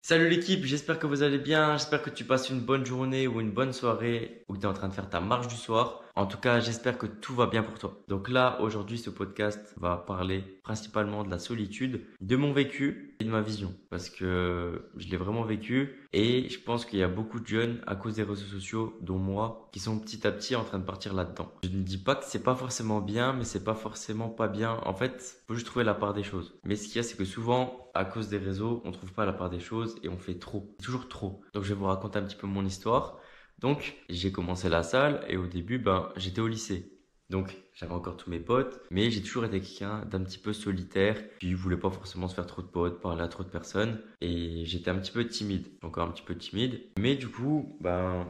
Salut l'équipe, j'espère que vous allez bien, j'espère que tu passes une bonne journée ou une bonne soirée ou que tu es en train de faire ta marche du soir. En tout cas, j'espère que tout va bien pour toi. Donc là, aujourd'hui, ce podcast va parler principalement de la solitude, de mon vécu et de ma vision. Parce que je l'ai vraiment vécu et je pense qu'il y a beaucoup de jeunes à cause des réseaux sociaux, dont moi, qui sont petit à petit en train de partir là-dedans. Je ne dis pas que c'est pas forcément bien, mais c'est pas forcément pas bien. En fait, faut juste trouver la part des choses. Mais ce qu'il y a, c'est que souvent, à cause des réseaux, on trouve pas la part des choses et on fait trop. Toujours trop. Donc je vais vous raconter un petit peu mon histoire. Donc j'ai commencé la salle et au début, j'étais au lycée. Donc j'avais encore tous mes potes, mais j'ai toujours été quelqu'un d'un petit peu solitaire, qui voulait pas forcément se faire trop de potes, parler à trop de personnes, et j'étais un petit peu timide, encore un petit peu timide. Mais du coup,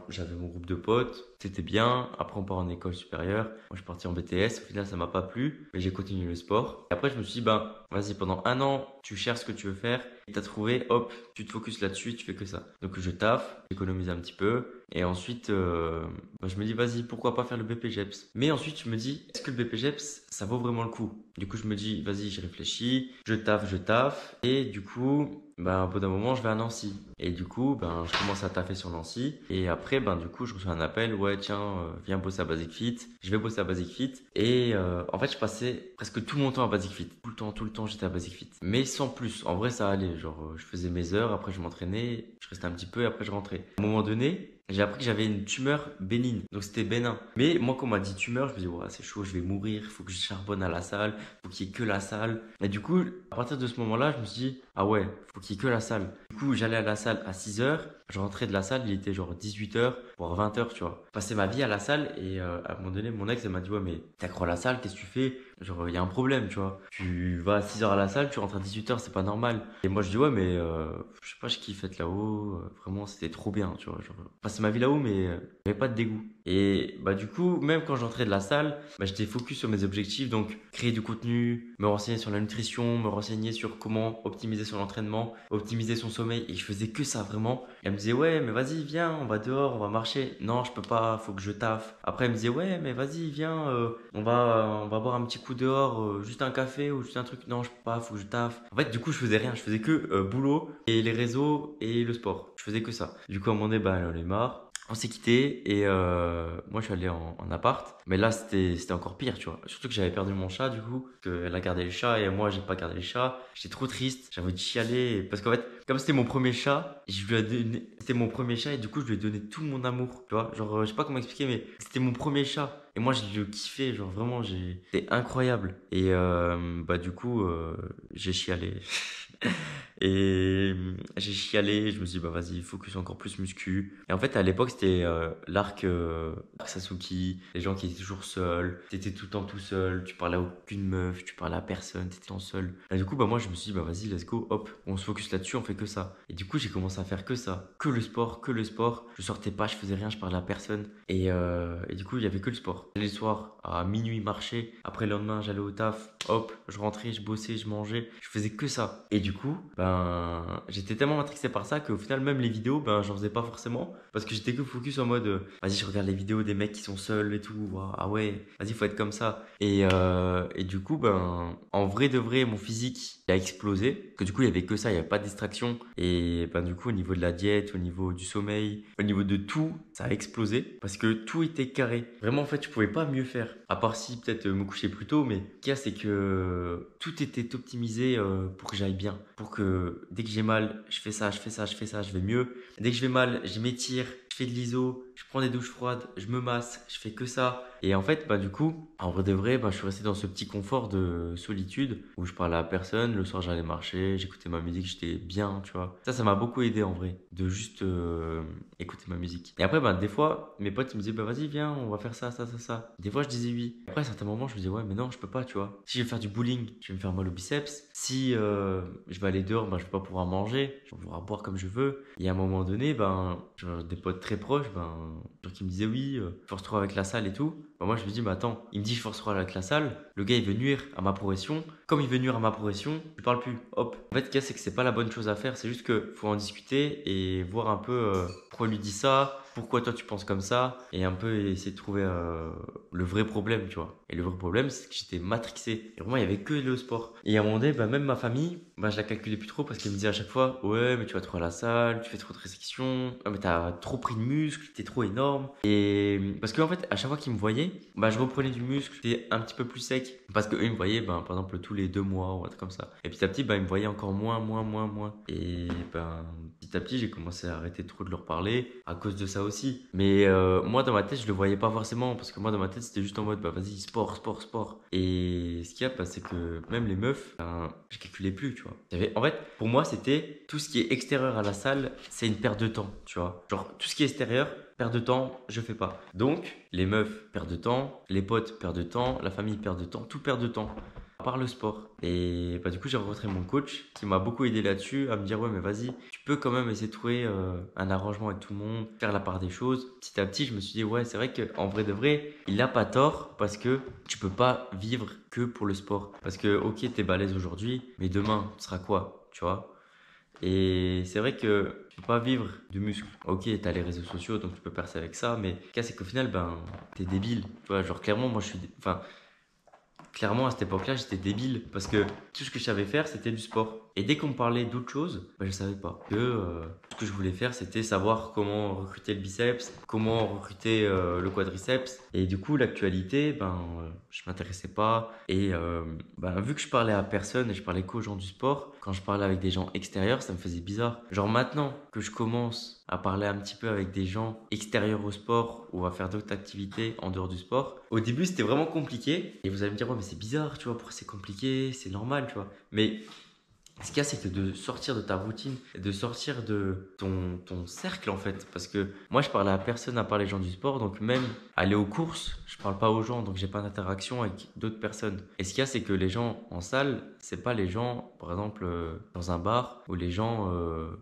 j'avais mon groupe de potes, c'était bien. Après on part en école supérieure. Moi je suis parti en BTS, au final ça m'a pas plu, mais j'ai continué le sport. Et après je me suis dit, vas-y, pendant un an, tu cherches ce que tu veux faire, et t'as trouvé, hop, tu te focuses là-dessus, tu fais que ça. Donc je taffe, j'économise un petit peu, et ensuite, je me dis, vas-y, pourquoi pas faire le BPGEPS. Mais ensuite, je me dis, est-ce que le BPGEPS, ça vaut vraiment le coup? Du coup, je me dis, vas-y, je réfléchis, je taffe. Et du coup, au bout d'un moment, je vais à Nancy. Et du coup, je commence à taffer sur Nancy. Et après, du coup, je reçois un appel, ouais, tiens, viens bosser à Basic Fit. Je vais bosser à Basic Fit. Et en fait, je passais presque tout mon temps à Basic Fit. Tout le temps, j'étais à Basic Fit. Mais sans plus. En vrai, ça allait. Genre, je faisais mes heures, après, je m'entraînais, je restais un petit peu, et après, je rentrais. À un moment donné, j'ai appris que j'avais une tumeur bénigne, donc c'était bénin. Mais moi, quand on m'a dit tumeur, je me dis, ouais, c'est chaud, je vais mourir, il faut que je charbonne à la salle, faut qu'il y ait que la salle. Et du coup, à partir de ce moment-là, je me suis dit, ah ouais, faut qu'il y ait que la salle. Du coup, j'allais à la salle à 6 heures, je rentrais de la salle, il était genre 18 heures, voire 20 heures, tu vois. Je passais ma vie à la salle et à un moment donné, mon ex, elle m'a dit, ouais, mais t'accrois à la salle, qu'est-ce que tu fais? Genre, il y a un problème, tu vois. Tu vas à 6 heures à la salle, tu rentres à 18 heures, c'est pas normal. Et moi, je dis, ouais, mais je sais pas, je kiffe être là-haut, vraiment, c'était trop bien, tu vois. Genre, passer ma vie là-haut, mais j'avais pas de dégoût. Et du coup, même quand j'entrais de la salle, j'étais focus sur mes objectifs, donc créer du contenu, me renseigner sur la nutrition, me renseigner sur comment optimiser son entraînement, optimiser son sommeil, et je faisais que ça vraiment. Et elle me disait, ouais, mais vas-y, viens, on va dehors, on va marcher. Non, je peux pas, faut que je taffe. Après, elle me disait, ouais, mais vas-y, viens, on va boire un petit coup dehors, juste un café ou juste un truc. Non, je peux pas, faut que je taffe. En fait, du coup, je faisais rien, je faisais que boulot et les réseaux et le sport. Je faisais que ça. Du coup, à un moment donné, elle en avait marre. On s'est quitté et moi je suis allé en appart. Mais là c'était encore pire, tu vois. Surtout que j'avais perdu mon chat du coup, qu'elle a gardé le chat et moi j'ai pas gardé le chat. J'étais trop triste, j'avais envie de chialer parce qu'en fait, comme c'était mon premier chat, je lui ai donné c'était mon premier chat et du coup je lui ai donné tout mon amour, tu vois. Genre je sais pas comment expliquer mais c'était mon premier chat et moi je le kiffais, genre vraiment c'était incroyable. Et du coup j'ai chialé. Et j'ai chialé, je me suis dit, vas-y, focus encore plus muscu. Et en fait, à l'époque, c'était l'arc Sasuke, les gens qui étaient toujours seuls, t'étais tout le temps tout seul, tu parlais à aucune meuf, tu parlais à personne, t'étais tout seul. Et du coup, moi, je me suis dit, vas-y, let's go, hop, on se focus là-dessus, on fait que ça. Et du coup, j'ai commencé à faire que ça, que le sport, que le sport. Je sortais pas, je faisais rien, je parlais à personne. Et du coup, il y avait que le sport. J'allais le soir, à minuit, marcher. Après, le lendemain, j'allais au taf, hop, je rentrais, je bossais, je mangeais. Je faisais que ça. Et du coup, j'étais tellement matrixé par ça qu'au final, même les vidéos, j'en faisais pas forcément. Parce que j'étais que focus en mode, vas-y, je regarde les vidéos des mecs qui sont seuls et tout. Ouah, ah ouais, vas-y, faut être comme ça. Et du coup, en vrai de vrai, mon physique, il a explosé. Que du coup, il y avait que ça, il y avait pas de distraction. Et du coup, au niveau de la diète, au niveau du sommeil, au niveau de tout, ça a explosé. Parce que tout était carré. Vraiment, en fait, je pouvais pas mieux faire. À part si peut-être me coucher plus tôt, mais ce qu'il y a, c'est que tout était optimisé pour que j'aille bien. Pour que dès que j'ai mal, je fais ça, je fais ça, je fais ça, je vais mieux. Dès que je vais mal, je m'étire, je fais de l'iso, je prends des douches froides, je me masse, je fais que ça. Et en fait, du coup, en vrai de vrai, je suis resté dans ce petit confort de solitude où je parlais à personne. Le soir, j'allais marcher, j'écoutais ma musique, j'étais bien, tu vois. Ça m'a beaucoup aidé en vrai, de juste écouter ma musique. Et après, des fois, mes potes ils me disaient, vas-y, viens, on va faire ça, ça, ça, ça. Des fois, je disais oui. Après, à certains moments, je me disais, ouais, mais non, je peux pas, tu vois. Si je vais faire du bowling, je vais me faire mal au biceps. Si je vais aller dehors, je vais pas pouvoir manger, je vais pouvoir boire comme je veux. Et à un moment donné, genre, des potes très proches, genre, qui me disaient, oui, force-toi avec la salle et tout. Moi, je me dis, mais attends, il me dit, force-toi avec la salle. le gars il veut nuire à ma progression. Comme il veut nuire à ma progression, je parle plus. Hop. En fait, ce qu'il y a, c'est que c'est pas la bonne chose à faire. C'est juste que faut en discuter et voir un peu pourquoi il lui dit ça, pourquoi toi tu penses comme ça, et un peu essayer de trouver le vrai problème, tu vois. Et le vrai problème, c'est que j'étais matrixé. Et vraiment, il y avait que le sport. Et à un moment donné, même ma famille, je la calculais plus trop parce qu'elle me disait à chaque fois, ouais, mais tu vas trop à la salle, tu fais trop de restrictions, ah, mais t'as trop pris de muscle, t'es trop énorme. Et parce qu'en fait, à chaque fois qu'ils me voyaient, je reprenais du muscle, j'étais un petit peu plus sec. Parce qu'eux, ils me voyaient, par exemple, tous les 2 mois ou un truc comme ça. Et petit à petit, ils me voyaient encore moins. Et petit à petit, j'ai commencé à arrêter trop de leur parler à cause de ça aussi. Mais moi, dans ma tête, je le voyais pas forcément parce que moi, dans ma tête, c'était juste en mode, vas-y, sport. Et ce qu'il y a, c'est que même les meufs, je calculais plus, tu vois. En fait, pour moi, c'était tout ce qui est extérieur à la salle, c'est une perte de temps, tu vois. Genre, tout ce qui est extérieur, perte de temps, je fais pas. Donc, les meufs perdent de temps, les potes perdent de temps, la famille perd de temps, tout perd de temps. À part le sport. Et du coup, j'ai rencontré mon coach qui m'a beaucoup aidé là-dessus à me dire, ouais, mais vas-y, tu peux quand même essayer de trouver un arrangement avec tout le monde, faire la part des choses. Petit à petit, je me suis dit, ouais, c'est vrai qu'en vrai de vrai, il n'a pas tort parce que tu peux pas vivre que pour le sport. Parce que, ok, t'es balèze aujourd'hui, mais demain, tu seras quoi, tu vois? Et c'est vrai que tu peux pas vivre du muscle. Ok, t'as les réseaux sociaux, donc tu peux percer avec ça, mais le cas, c'est qu'au final, t'es débile. Tu vois, genre, clairement, moi, enfin, clairement, à cette époque-là, j'étais débile parce que tout ce que je savais faire, c'était du sport. Et dès qu'on me parlait d'autre chose, je savais pas. Ce que je voulais faire, c'était savoir comment recruter le biceps, comment recruter le quadriceps. Et du coup, l'actualité, je m'intéressais pas. Et vu que je parlais à personne et je parlais qu'aux gens du sport, quand je parlais avec des gens extérieurs, ça me faisait bizarre. Genre maintenant que je commence à parler un petit peu avec des gens extérieurs au sport ou à faire d'autres activités en dehors du sport, au début c'était vraiment compliqué. Et vous allez me dire, ouais, mais c'est bizarre, tu vois, pourquoi c'est compliqué, c'est normal, tu vois. Mais ce qu'il y a, c'est que de sortir de ta routine, de sortir de ton cercle en fait. Parce que moi, je parlais à personne à part les gens du sport. Donc, même aller aux courses, je parle pas aux gens. Donc, j'ai pas d'interaction avec d'autres personnes. Et ce qu'il y a, c'est que les gens en salle, c'est pas les gens, par exemple, dans un bar ou les gens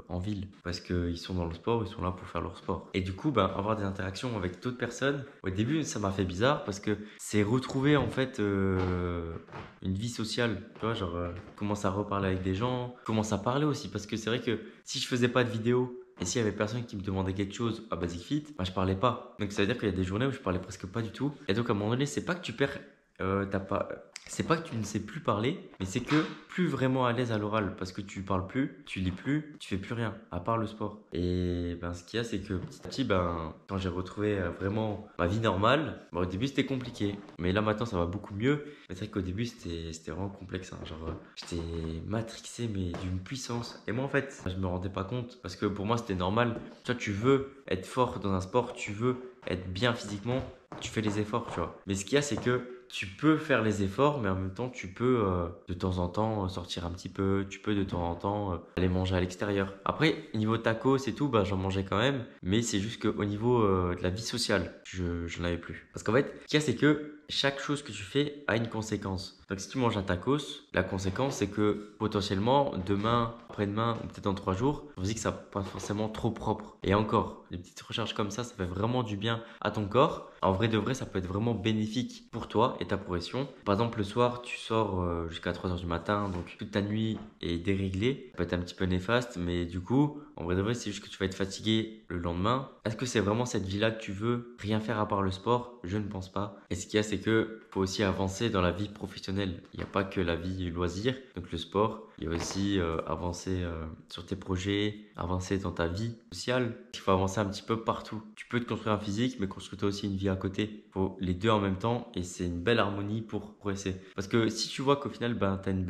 en ville. Parce qu'ils sont dans le sport, ils sont là pour faire leur sport. Et du coup, avoir des interactions avec d'autres personnes, au début, ça m'a fait bizarre parce que c'est retrouver en fait une vie sociale. Tu vois, genre, commence à reparler avec des gens, commence à parler aussi. Parce que c'est vrai que si je faisais pas de vidéo et s'il y avait personne qui me demandait quelque chose à Basic Fit, je parlais pas. Donc ça veut dire qu'il y a des journées où je parlais presque pas du tout. Et donc à un moment donné, c'est pas que tu perds, t'as pas. C'est pas que tu ne sais plus parler, mais c'est que plus vraiment à l'aise à l'oral parce que tu parles plus, tu lis plus, tu fais plus rien à part le sport. Et ce qu'il y a, c'est que petit à petit, quand j'ai retrouvé vraiment ma vie normale, au début c'était compliqué, mais là maintenant ça va beaucoup mieux. Mais c'est vrai qu'au début c'était vraiment complexe, hein. Genre j'étais matrixé mais d'une puissance. Et moi en fait, je me rendais pas compte parce que pour moi c'était normal. Toi tu veux être fort dans un sport, tu veux être bien physiquement, tu fais les efforts, tu vois. Mais ce qu'il y a, c'est que tu peux faire les efforts, mais en même temps, tu peux de temps en temps sortir un petit peu, tu peux de temps en temps aller manger à l'extérieur. Après, niveau tacos et tout, j'en mangeais quand même, mais c'est juste qu'au niveau de la vie sociale, je n'en avais plus. Parce qu'en fait, ce qu'il y a, c'est que chaque chose que tu fais a une conséquence. Donc si tu manges un tacos, la conséquence, c'est que potentiellement, demain, après-demain, ou peut-être dans 3 jours, on se dit que ça pas forcément trop propre. Et encore, des petites recherches comme ça fait vraiment du bien à ton corps. En vrai de vrai, ça peut être vraiment bénéfique pour toi et ta progression. Par exemple, le soir, tu sors jusqu'à 3 heures du matin, donc toute ta nuit est déréglée. Ça peut être un petit peu néfaste, mais du coup, en vrai de vrai, c'est juste que tu vas être fatigué le lendemain. Est-ce que c'est vraiment cette vie-là que tu veux? Rien faire à part le sport? Je ne pense pas. Et ce qu'il y a, c'est que faut aussi avancer dans la vie professionnelle. Il n'y a pas que la vie loisir, donc le sport. Il y a aussi avancer sur tes projets, avancer dans ta vie sociale. Il faut avancer un petit peu partout. Tu peux te construire un physique, mais construis-toi aussi une vie à côté. Il faut les deux en même temps et c'est une belle harmonie pour progresser. Parce que si tu vois qu'au final, tu as une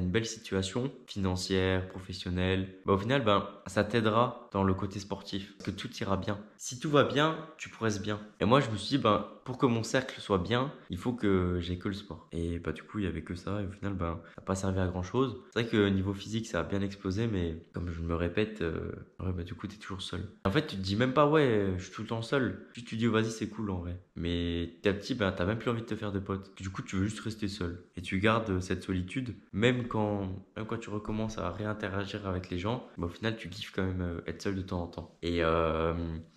belle situation financière, professionnelle, au final, ça t'aidera dans le côté sportif. Parce que tout ira bien. Si tout va bien, tu progresses bien. Et moi, je me suis dit, pour que mon cercle soit bien, il faut que j'ai que le sport. Et du coup, il y avait que ça. Et au final, ça n'a pas servi à grand chose. C'est vrai que niveau physique, ça a bien explosé, mais comme je me répète, fait, ouais, bah, du coup, t'es toujours seul. En fait, tu te dis même pas, ouais, je suis tout le temps seul. Puis tu te dis, oh, vas-y, c'est cool en vrai. Mais petit à petit, ben, t'as même plus envie de te faire de potes. Du coup, tu veux juste rester seul. Et tu gardes cette solitude, même quand tu recommences à réinteragir avec les gens, bah, au final, tu kiffes quand même être seul de temps en temps. Et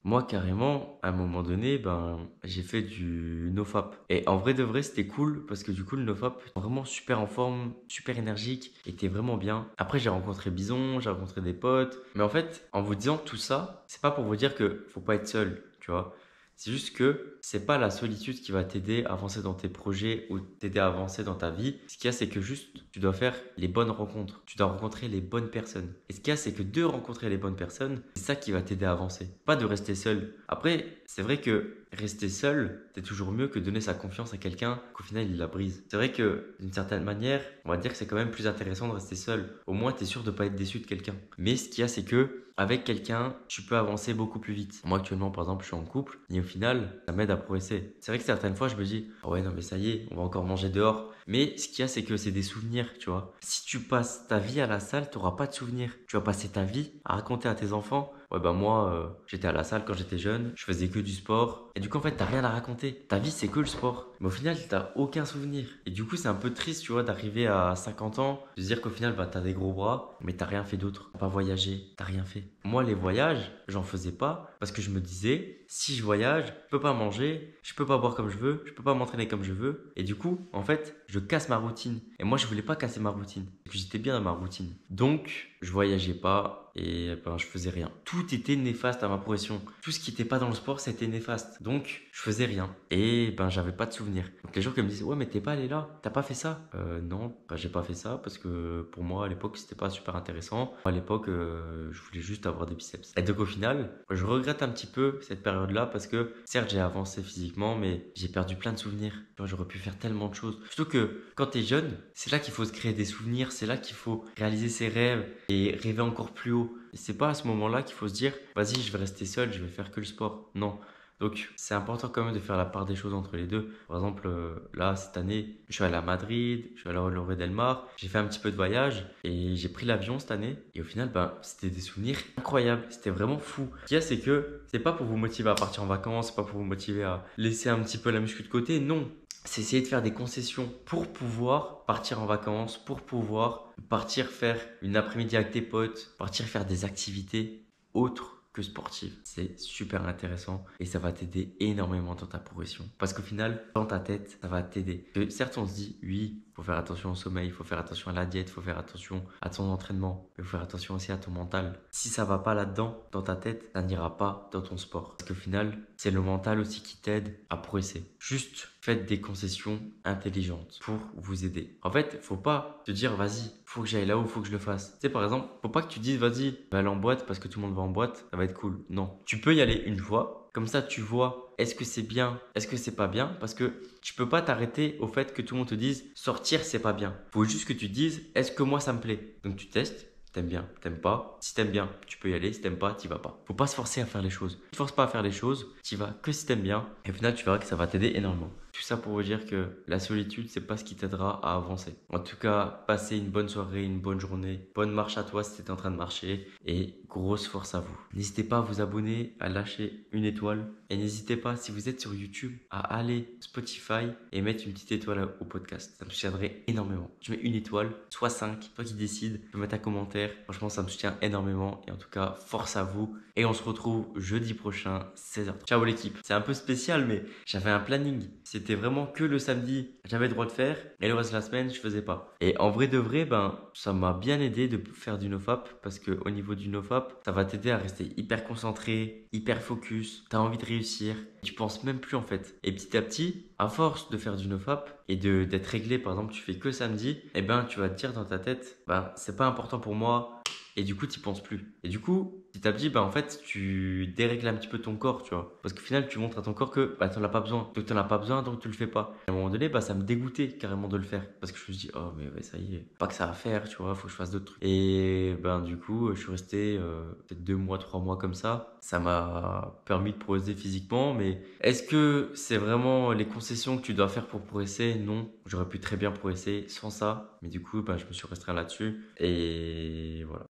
moi, carrément, à un moment donné, ben, j'ai fait du nofap. Et en vrai de vrai, c'était cool parce que du coup, le nofap, vraiment super en forme, super énergique, était vraiment bien. Après, j'ai rencontré Bison, j'ai rencontré des potes. Mais en fait, en vous disant tout ça, c'est pas pour vous dire que faut pas être seul, tu vois. C'est juste que c'est pas la solitude qui va t'aider à avancer dans tes projets ou t'aider à avancer dans ta vie. Ce qu'il y a, c'est que juste tu dois faire les bonnes rencontres. Tu dois rencontrer les bonnes personnes. Et ce qu'il y a, c'est que de rencontrer les bonnes personnes, c'est ça qui va t'aider à avancer. Pas de rester seul. Après, c'est vrai que rester seul, c'est toujours mieux que donner sa confiance à quelqu'un qu'au final il la brise. C'est vrai que d'une certaine manière, on va dire que c'est quand même plus intéressant de rester seul. Au moins, tu es sûr de pas être déçu de quelqu'un. Mais ce qu'il y a, c'est que avec quelqu'un, tu peux avancer beaucoup plus vite. Moi, actuellement, par exemple, je suis en couple et au final, ça m'aide à progresser. C'est vrai que certaines fois, je me dis, ah ouais, non, mais ça y est, on va encore manger dehors. Mais ce qu'il y a, c'est que c'est des souvenirs, tu vois. Si tu passes ta vie à la salle, tu n'auras pas de souvenirs. Tu vas passer ta vie à raconter à tes enfants. Ouais, bah moi, j'étais à la salle quand j'étais jeune, je faisais que du sport. Et du coup, en fait, t'as rien à raconter. Ta vie, c'est que le sport. Mais au final, t'as aucun souvenir. Et du coup, c'est un peu triste, tu vois, d'arriver à 50 ans, de se dire qu'au final, bah, t'as des gros bras, mais t'as rien fait d'autre. T'as pas voyagé, t'as rien fait. Moi, les voyages, j'en faisais pas parce que je me disais, si je voyage, je peux pas manger, je peux pas boire comme je veux, je peux pas m'entraîner comme je veux. Et du coup, en fait, je casse ma routine. Et moi, je voulais pas casser ma routine. J'étais bien dans ma routine. Donc, je voyageais pas et ben, je faisais rien. Tout était néfaste à ma progression. Tout ce qui n'était pas dans le sport, c'était néfaste. Donc, je faisais rien. Et ben, j'avais pas de souvenirs. Donc, les gens qui me disent, ouais, mais t'es pas allé là, t'as pas fait ça. Non, bah, j'ai pas fait ça parce que pour moi, à l'époque, c'était pas super intéressant. À l'époque, je voulais juste avoir des biceps. Et donc, au final, je regrette un petit peu cette période-là parce que, certes, j'ai avancé physiquement, mais j'ai perdu plein de souvenirs. Tu vois, j'aurais pu faire tellement de choses. Surtout que quand t'es jeune, c'est là qu'il faut se créer des souvenirs, c'est là qu'il faut réaliser ses rêves et rêver encore plus haut. Et c'est pas à ce moment-là qu'il faut se dire, vas-y, je vais rester seul, je vais faire que le sport. Non. Donc, c'est important quand même de faire la part des choses entre les deux. Par exemple, là, cette année, je suis allé à Madrid, je suis allé à Lloret del Mar, j'ai fait un petit peu de voyage et j'ai pris l'avion cette année. Et au final, ben, c'était des souvenirs incroyables. C'était vraiment fou. Ce qu'il y a, c'est que c'est pas pour vous motiver à partir en vacances, c'est pas pour vous motiver à laisser un petit peu la muscu de côté. Non, c'est essayer de faire des concessions pour pouvoir partir en vacances, pour pouvoir partir faire une après-midi avec tes potes, partir faire des activités autres que sportives. C'est super intéressant et ça va t'aider énormément dans ta progression. Parce qu'au final, dans ta tête, ça va t'aider. Certes, on se dit, oui, il faut faire attention au sommeil, il faut faire attention à la diète, il faut faire attention à ton entraînement, mais il faut faire attention aussi à ton mental. Si ça va pas là-dedans, dans ta tête, ça n'ira pas dans ton sport. Parce qu'au final, c'est le mental aussi qui t'aide à progresser. Juste faites des concessions intelligentes pour vous aider. En fait, faut pas te dire vas-y, faut que j'aille là où faut que je le fasse. Tu sais, par exemple, faut pas que tu dises vas-y, va aller en boîte parce que tout le monde va en boîte, ça va être cool. Non, tu peux y aller une fois. Comme ça, tu vois, est-ce que c'est bien, est-ce que c'est pas bien? Parce que tu peux pas t'arrêter au fait que tout le monde te dise sortir, c'est pas bien. Faut juste que tu te dises est-ce que moi ça me plaît? Donc tu testes. T'aimes bien, t'aimes pas. Si t'aimes bien, tu peux y aller. Si t'aimes pas, t'y vas pas. Faut pas se forcer à faire les choses. Tu te forces pas à faire les choses, t'y vas que si t'aimes bien. Et au final, tu verras que ça va t'aider énormément. Tout ça pour vous dire que la solitude, c'est pas ce qui t'aidera à avancer. En tout cas, passez une bonne soirée, une bonne journée. Bonne marche à toi si t'es en train de marcher. Et grosse force à vous. N'hésitez pas à vous abonner, à lâcher une étoile. Et n'hésitez pas, si vous êtes sur YouTube, à aller Spotify et mettre une petite étoile au podcast. Ça me soutiendrait énormément. Tu mets une étoile, soit 5, toi qui décides. Tu peux mettre un commentaire. Franchement, ça me soutient énormément. Et en tout cas, force à vous. Et on se retrouve jeudi prochain, 16h. Ciao l'équipe. C'est un peu spécial, mais j'avais un planning. C'était vraiment que le samedi, j'avais le droit de faire. Et le reste de la semaine, je faisais pas. Et en vrai de vrai, ben, ça m'a bien aidé de faire du nofap. Parce qu'au niveau du nofap, ça va t'aider à rester hyper concentré, hyper focus. T'as envie de réussir. Tu penses même plus en fait. Et petit à petit, à force de faire du nofap et d'être réglé, par exemple, tu fais que samedi, et ben, tu vas te dire dans ta tête, ben, c'est pas important pour moi. Et du coup, tu penses plus. Et du coup, petit à petit, bah, en fait, tu dérègles un petit peu ton corps, tu vois. Parce qu'au final, tu montres à ton corps que bah, tu n'en as pas besoin. Donc, tu n'en as pas besoin, donc tu le fais pas. Et à un moment donné, bah, ça me dégoûtait carrément de le faire. Parce que je me dis, oh, mais ouais, ça y est, pas que ça à faire, tu vois, faut que je fasse d'autres trucs. Et ben, du coup, je suis resté peut-être 2 mois, 3 mois comme ça. Ça m'a permis de progresser physiquement, mais est-ce que c'est vraiment les concessions que tu dois faire pour progresser? Non, j'aurais pu très bien progresser sans ça. Mais du coup, bah, je me suis restreint là-dessus. Et voilà.